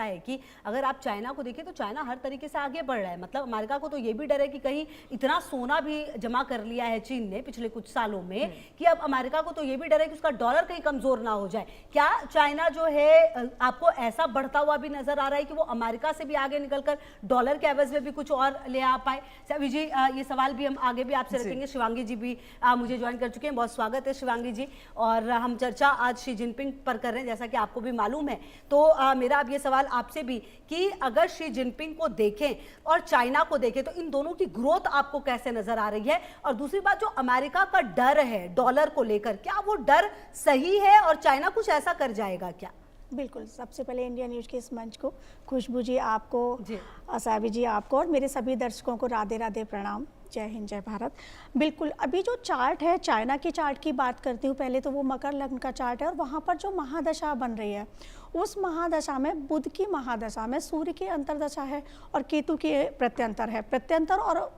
है कि अगर आप चाइना को देखें तो चाइना हर तरीके से आगे बढ़ रहा है। मतलब अमेरिका को तो ये भी डर है कि कहीं इतना सोना भी जमा कर लिया है चीन ने पिछले कुछ सालों में कि अब अमेरिका को तो ये भी डर है कि उसका डॉलर कहीं कमजोर ना हो जाए। क्या चाइना जो है आपको ऐसा बढ़ता हुआ भी नजर आ रहा है कि वो अमेरिका से भी आगे निकलकर डॉलर के एवज में भी कुछ और ले आ पाए? सभी जी ये सवाल भी हम आगे भी आपसे रखेंगे। शिवांगी जी भी मुझे ज्वाइन कर चुके हैं, बहुत स्वागत है शिवांगी जी। और हम चर्चा आज शी जिनपिंग पर कर रहे हैं, जैसा कि आपको भी मालूम है। तो मेरा अब ये सवाल आपसे भी कि अगर शी जिनपिंग को देखें और चाइना को देखें तो इन दोनों की ग्रोथ आपको कैसे नजर आ रही है? और दूसरी बात, जो अमेरिका का डर है डॉलर को लेकर, क्या वो डर सही है और चाइना कुछ ऐसा कर जाएगा क्या? बिल्कुल, सबसे पहले इंडिया न्यूज़ के इस मंच को, खुशबू जी आपको, सावी जी आपको और मेरे सभी दर्शकों को राधे राधे प्रणाम। जय हिंद, जय भारत। बिल्कुल, अभी जो चार्ट है, चाइना के चार्ट की बात करती हूँ। पहले तो वो मकर लग्न का चार्ट है और वहाँ पर जो महादशा बन रही है, उस महादशा में बुध की महादशा में सूर्य की अंतर्दशा है और केतु के प्रत्यंतर है। प्रत्यंतर और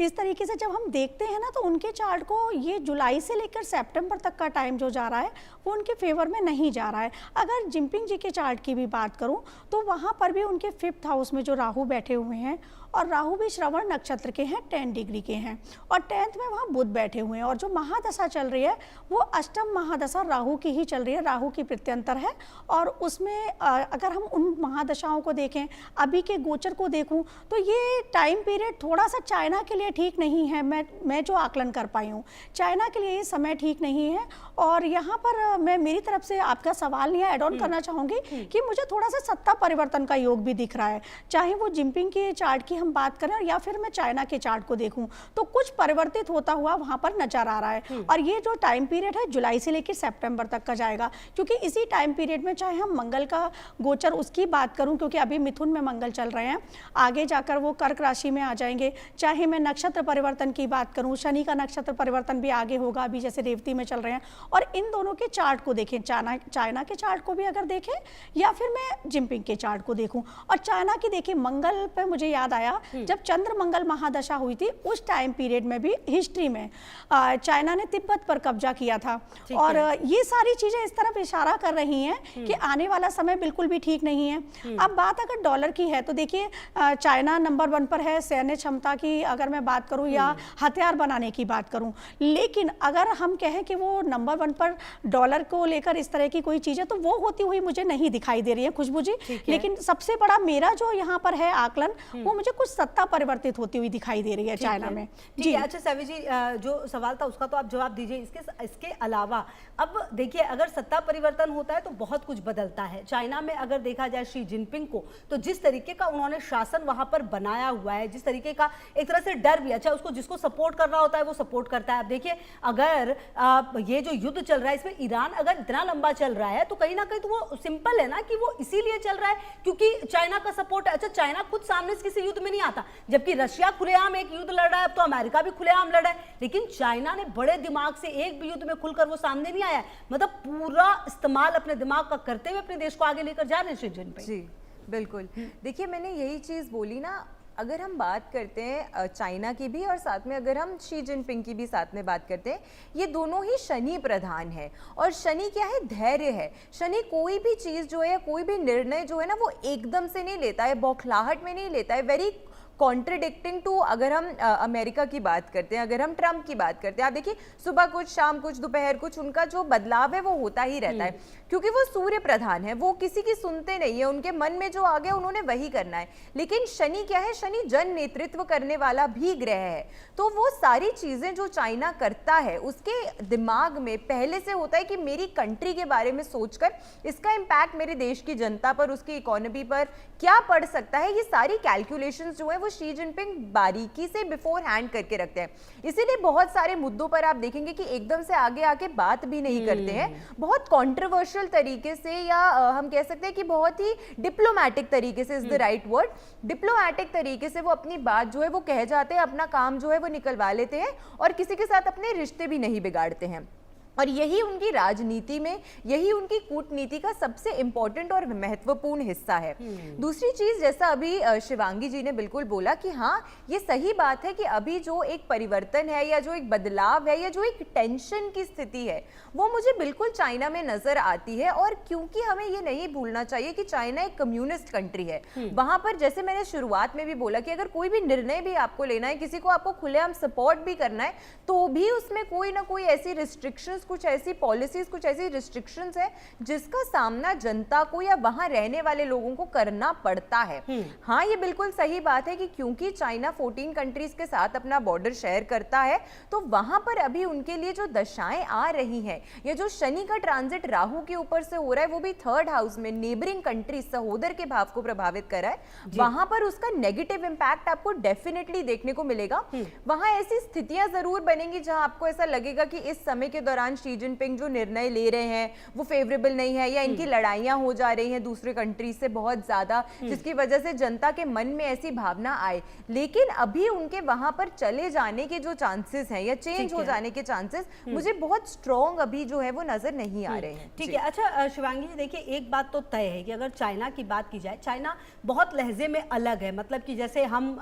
इस तरीके से जब हम देखते हैं ना, तो उनके चार्ट को ये जुलाई से लेकर सितंबर तक का टाइम जो जा रहा है वो उनके फेवर में नहीं जा रहा है। अगर जिनपिंग जी के चार्ट की भी बात करूं तो वहाँ पर भी उनके 5th हाउस में जो राहु बैठे हुए हैं, और राहु भी श्रवण नक्षत्र के हैं, 10 डिग्री के हैं, और 10th में वहाँ बुध बैठे हुए हैं। और जो महादशा चल रही है वो अष्टम महादशा राहु की ही चल रही है, राहु की प्रत्यंतर है। और उसमें अगर हम उन महादशाओं को देखें, अभी के गोचर को देखूं तो ये टाइम पीरियड थोड़ा सा चाइना के लिए ठीक नहीं है। मैं जो आकलन कर पाई हूँ, चाइना के लिए ये समय ठीक नहीं है। और यहाँ पर मैं मेरी तरफ से आपका सवाल यहाँ एड ऑन करना चाहूँगी कि मुझे थोड़ा सा सत्ता परिवर्तन का योग भी दिख रहा है। चाहे वो जिनपिंग के चार्ट की हम बात करें या फिर मैं चाइना के चार्ट को देखूं तो कुछ परिवर्तित होता हुआ वहां पर नजर आ रहा है। और ये जो टाइम पीरियड है जुलाई से लेकर सितंबर तक का जाएगा, क्योंकि इसी टाइम पीरियड में चाहे हम मंगल का गोचर उसकी बात करूं, क्योंकि अभी मिथुन में मंगल चल रहे हैं, आगे जाकर वो कर्क राशि में आ जाएंगे। चाहे मैं नक्षत्र परिवर्तन की बात करूं, शनि का नक्षत्र परिवर्तन भी आगे होगा, अभी जैसे रेवती में चल रहे हैं। और इन दोनों के चार्ट को देखें, चाइना के चार्ट को भी अगर देखें या फिर मैं जिनपिंग के चार्ट को देखूं। और चाइना की देखिए, मंगल पे मुझे याद आया जब चंद्र मंगल महादशा हुई थी, उस टाइम पीरियड में भी हिस्ट्री में चाइना ने तिब्बत पर कब्जा किया था। और ये सारी चीजें इस तरफ इशारा कर रही हैं कि आने वाला समय बिल्कुल भी ठीक नहीं है। अब बात अगर डॉलर की है तो देखिए, चाइना नंबर 1 पर है सैन्य क्षमता की अगर मैं बात करूं या हथियार बनाने की बात करूं। लेकिन अगर हम कहें कि वो नंबर 1 पर डॉलर को लेकर इस तरह की कोई चीज है तो वो होती हुई मुझे नहीं दिखाई दे रही है, खुशबू जी। लेकिन सबसे बड़ा मेरा जो यहाँ पर है आकलन, वो मुझे कुछ सत्ता परिवर्तित होती हुई दिखाई दे रही है चाइना में। जी अच्छा सावी जी, जो सवाल था उसका तो आप जवाब दीजिए। इसके अलावा अब देखिए, अगर सत्ता परिवर्तन होता है तो बहुत कुछ बदलता है। चाइना में अगर देखा जाए शी जिनपिंग को, तो जिस तरीके का उन्होंने शासन वहां पर बनाया हुआ है, जिस तरीके का एक तरह से डर भी, अच्छा उसको जिसको सपोर्ट कर रहा होता है वो सपोर्ट करता है। अब देखिए, अगर ये जो युद्ध चल रहा है इसमें ईरान अगर इतना लंबा चल रहा है तो कहीं ना कहीं तो वो सिंपल है ना कि वो इसीलिए चल रहा है क्योंकि चाइना का सपोर्ट है। अच्छा, चाइना खुद सामने किसी युद्ध में नहीं आता, जबकि रशिया खुलेआम एक युद्ध लड़ रहा है, अब तो अमेरिका भी खुलेआम लड़ रहा है, लेकिन चाइना ने बड़े दिमाग से एक भी युद्ध में खुलकर वो सामने नहीं आया। मतलब पूरा इस्तेमाल अपने दिमाग का करते हुए अपने देश को आगे लेकर जा रहे हैं शी जिनपिंग। जी बिल्कुल, देखिए मैंने यही चीज़ बोली ना, अगर हम बात करते हैं चाइना की भी और साथ में अगर हम शी जिनपिंग की भी साथ में बात करते हैं, ये दोनों ही शनि प्रधान है। और शनि क्या है? धैर्य है। शनि कोई भी चीज़ जो है, कोई भी निर्णय जो है ना, वो एकदम से नहीं लेता है, बौखलाहट में नहीं लेता है। वेरी कॉन्ट्रडिक्टिंग टू, अगर हम अमेरिका की बात करते हैं, अगर हम ट्रम्प की बात करते हैं, आप देखिए सुबह कुछ, शाम कुछ, दोपहर कुछ, उनका जो बदलाव है वो होता ही रहता है, क्योंकि वो सूर्य प्रधान है, वो किसी की सुनते नहीं है, उनके मन में जो आ गया उन्होंने वही करना है। लेकिन शनि क्या है? शनि जन नेतृत्व करने वाला भी ग्रह है, तो वो सारी चीजें जो चाइना करता है उसके दिमाग में पहले से होता है कि मेरी कंट्री के बारे में सोचकर इसका इम्पैक्ट मेरे देश की जनता पर, उसकी इकोनॉमी पर क्या पड़ सकता है, ये सारी कैलकुलेशंस जो है वो शी जिनपिंग बारीकी से बिफोर हैंड करके रखते हैं। इसीलिए बहुत सारे मुद्दों पर आप देखेंगे कि एकदम से आगे आके बात भी नहीं करते हैं, बहुत कंट्रोवर्शियल तरीके से, या हम कह सकते हैं कि बहुत ही डिप्लोमैटिक तरीके से, is the right word, diplomatic तरीके से वो अपनी बात जो है वो कह जाते हैं, अपना काम जो है वो निकलवा लेते हैं और किसी के साथ अपने रिश्ते भी नहीं बिगाड़ते हैं। और यही उनकी राजनीति में, यही उनकी कूटनीति का सबसे इम्पोर्टेंट और महत्वपूर्ण हिस्सा है। दूसरी चीज, जैसा अभी शिवांगी जी ने बिल्कुल बोला कि हाँ, ये सही बात है कि अभी जो एक परिवर्तन है या जो एक बदलाव है या जो एक टेंशन की स्थिति है, वो मुझे बिल्कुल चाइना में नजर आती है। और क्योंकि हमें ये नहीं भूलना चाहिए कि चाइना एक कम्युनिस्ट कंट्री है, वहां पर जैसे मैंने शुरुआत में भी बोला कि अगर कोई भी निर्णय भी आपको लेना है, किसी को आपको खुलेआम सपोर्ट भी करना है, तो भी उसमें कोई ना कोई ऐसी रिस्ट्रिक्शंस, कुछ ऐसी पॉलिसीज, कुछ ऐसी रिस्ट्रिक्शंस है जिसका सामना जनता को या वहां रहने वाले लोगों को करना पड़ता है। हाँ, ये बिल्कुल सही बात है कि क्योंकि चाइना 14 कंट्रीज के साथ अपना बॉर्डर शेयर करता है, तो वहां पर अभी उनके लिए जो दशाएं आ रही हैं, ये जो शनि का ट्रांजिट राहु के ऊपर से हो रहा है, वो भी 3rd हाउस में नेबरिंग कंट्री, सहोदर के भाव को प्रभावित कर रहा है, वहां पर उसका नेगेटिव इंपैक्ट आपको डेफिनेटली देखने को मिलेगा। वहां ऐसी स्थितियां जरूर बनेंगी जहां आपको ऐसा लगेगा कि इस समय के दौरान शी जिनपिंग जो निर्णय ले रहे हैं वो फेवरेबल नहीं है, या इनकी लड़ाइयां हो जा रही हैं दूसरे कंट्री से बहुत ज्यादा, जिसकी वजह से जनता के मन में ऐसी भावना आए। लेकिन अभी उनके वहां पर चले जाने के जो चांसेस हैं या चेंज हो जाने के चांसेस मुझे बहुत स्ट्रॉन्ग अभी जो है वो नजर नहीं आ रहे हैं। ठीक है। अच्छा शिवांगी जी, देखिए एक बात तो तय है कि अगर चाइना की बात की जाए, चाइना बहुत लहजे में अलग है। मतलब कि जैसे हम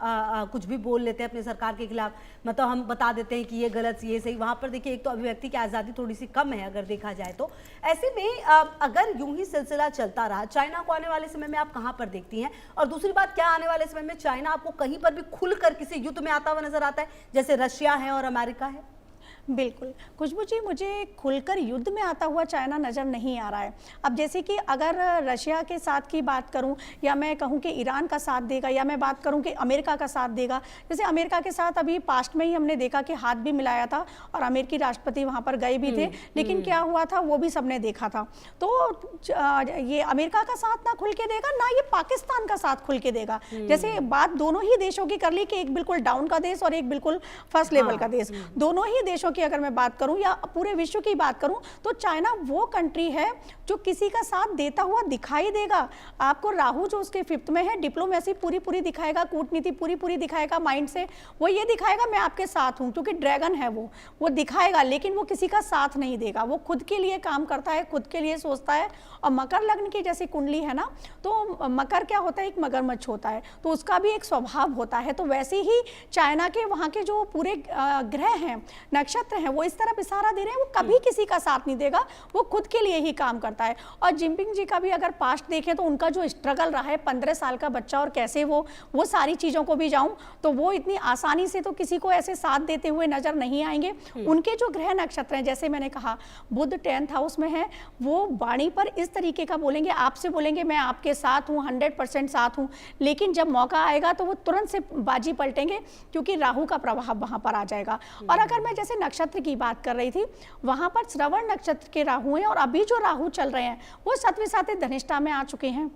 कुछ भी बोल लेते हैं अपने सरकार के खिलाफ, मतलब हम बता देते हैं कि ये गलत, ये सही। वहां पर देखिए एक तो अभिव्यक्ति की आज़ादी थोड़ी सी कम है अगर देखा जाए तो। ऐसे में अगर यूं ही सिलसिला चलता रहा, चाइना को आने वाले समय में आप कहां पर देखती हैं? और दूसरी बात, क्या आने वाले समय में चाइना आपको कहीं पर भी खुलकर किसी युद्ध में आता हुआ नजर आता है, जैसे रशिया है और अमेरिका है? बिल्कुल खुशबू जी, मुझे खुलकर युद्ध में आता हुआ चाइना नज़र नहीं आ रहा है। अब जैसे कि अगर रशिया के साथ की बात करूं, या मैं कहूं कि ईरान का साथ देगा, या मैं बात करूं कि अमेरिका का साथ देगा। जैसे अमेरिका के साथ अभी पास्ट में ही हमने देखा कि हाथ भी मिलाया था और अमेरिकी राष्ट्रपति वहां पर गए भी थे, लेकिन क्या हुआ था वो भी सबने देखा था। तो ये अमेरिका का साथ ना खुल के देगा, ना ये पाकिस्तान का साथ खुल के देगा। जैसे बात दोनों ही देशों की कर ली कि एक बिल्कुल डाउन का देश और एक बिल्कुल फर्स्ट लेवल का देश। दोनों ही देशों की अगर मैं बात करूं या पूरे विश्व की बात करूं, तो चाइना वो कंट्री है जो किसी का साथ देता हुआ दिखाई देगा। आपको राहु जो उसके 5th में है, डिप्लोमेसी पूरी दिखाएगा, कूटनीति पूरी दिखाएगा, माइंड से वो ये दिखाएगा मैं आपके साथ हूं, क्योंकि ड्रैगन है वो दिखाएगा, लेकिन वो किसी का साथ नहीं देगा। वो खुद के लिए काम करता है, खुद के लिए सोचता है। और मकर लग्न की जैसी कुंडली है ना, तो मकर क्या होता है, एक मगरमच्छ होता है, तो उसका भी एक स्वभाव होता है। तो वैसे ही चाइना के वहाँ के जो पूरे ग्रह हैं, नक्षत्र हैं, वो इस तरफ इशारा दे रहे हैं, वो कभी किसी का साथ नहीं देगा, वो खुद के लिए ही काम करता है। और जिनपिंग जी का भी अगर पास्ट देखें तो उनका जो स्ट्रगल रहा है, 15 साल का बच्चा, और कैसे वो सारी चीज़ों को भी जाऊं, तो वो इतनी आसानी से तो किसी को ऐसे साथ देते हुए नजर नहीं आएंगे। उनके जो ग्रह नक्षत्र हैं, जैसे मैंने कहा बुध 10th हाउस में है, वो वाणी पर इस तरीके का बोलेंगे, आपसे बोलेंगे मैं आपके साथ हूँ, 100% साथ हूँ, लेकिन जब मौका आएगा तो वो तुरंत से बाजी पलटेंगे, क्योंकि राहु का प्रभाव वहां पर आ जाएगा। और अगर मैं जैसे नक्षत्र की बात कर रही थी, वहां पर श्रवण नक्षत्र के राहु हैं, और अभी जो राहु चल रहे हैं वो 7वें साथ धनिष्ठा में आ चुके हैं।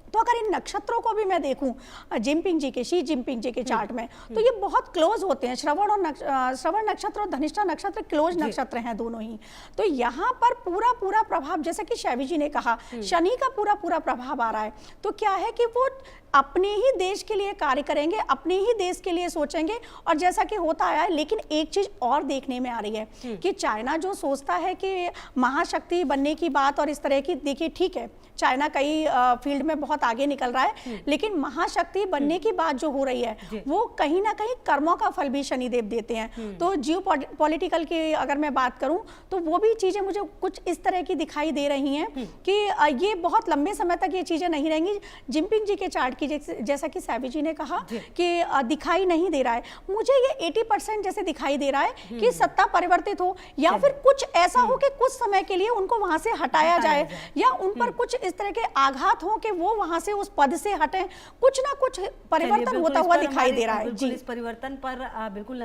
तो अगर इन नक्षत्रों को भी मैं देखूं जिनपिंग जी के, शी जिनपिंग जी के चार्ट में, तो ये बहुत क्लोज होते हैं। श्रवण नक्षत्र और धनिष्ठा नक्षत्र क्लोज नक्षत्र हैं दोनों ही। तो यहाँ पर पूरा प्रभाव, जैसा कि शैवी जी ने कहा, शनि का पूरा प्रभाव आ रहा है। तो क्या है कि वो अपने ही देश के लिए कार्य करेंगे, अपने ही देश के लिए सोचेंगे, और जैसा कि होता आया है। लेकिन एक चीज और देखने में आ रही है कि चाइना जो सोचता है कि महाशक्ति बनने की बात और इस तरह की, देखिए ठीक है, चाइना कई फील्ड में बहुत आगे निकल रहा है, लेकिन महाशक्ति बनने की बात जो हो रही है वो कहीं ना कहीं कर्मों का फल भी शनिदेव देते हैं। तो जियो पॉलिटिकल की अगर मैं बात करूं, तो वो भी चीजें मुझे कुछ इस तरह की दिखाई दे रही हैं कि ये बहुत लंबे समय तक ये चीजें नहीं रहेंगी। जिनपिंग जी के चार्ट की जैसा कि सैवी जी ने कहा कि दिखाई नहीं दे रहा है, मुझे ये 80% जैसे दिखाई दे रहा है कि सत्ता परिवर्तित हो, या फिर कुछ ऐसा हो कि कुछ समय के लिए उनको वहां से हटाया जाए, या उन पर कुछ इस तरह के आघात हो कि वो वहां से उस पद से हटें। कुछ ना कुछ परिवर्तन होता हुआ दिखाई दे रहा है। जी, इस परिवर्तन पर बिल्कुल